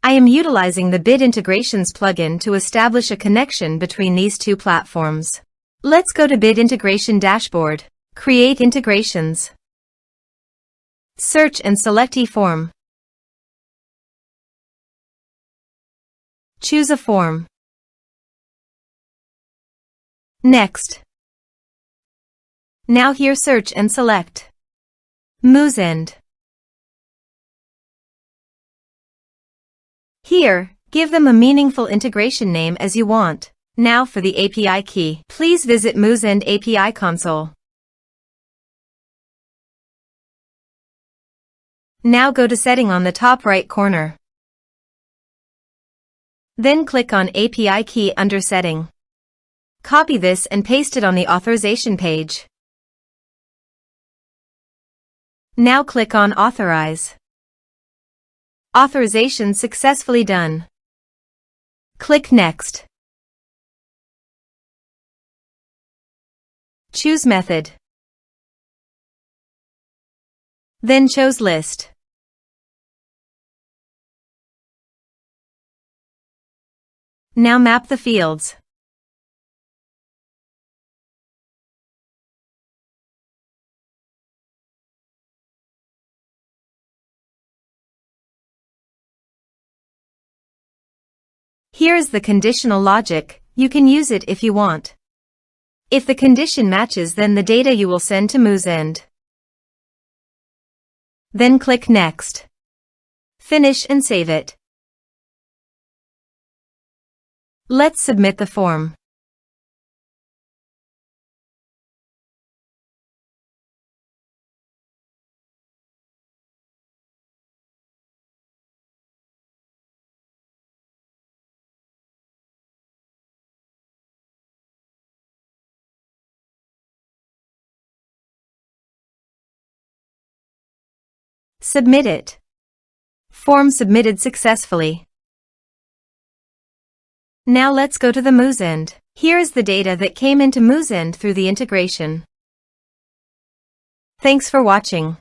I am utilizing the Bit Integrations plugin to establish a connection between these two platforms. Let's go to Bit Integration Dashboard. Create integrations. Search and select eForm. Choose a form. Next. Now here search and select Moosend. Here, give them a meaningful integration name as you want. Now for the API key. Please visit Moosend API console. Now go to Setting on the top right corner. Then click on API key under Setting. Copy this and paste it on the authorization page. Now click on Authorize. Authorization successfully done. Click Next. Choose Method. Then choose List. Now map the fields. Here is the conditional logic. You can use it if you want. If the condition matches, then the data you will send to Moosend. Then click Next. Finish and save it. Let's submit the form. Submit it. Form submitted successfully. Now let's go to the Moosend. Here is the data that came into Moosend through the integration. Thanks for watching.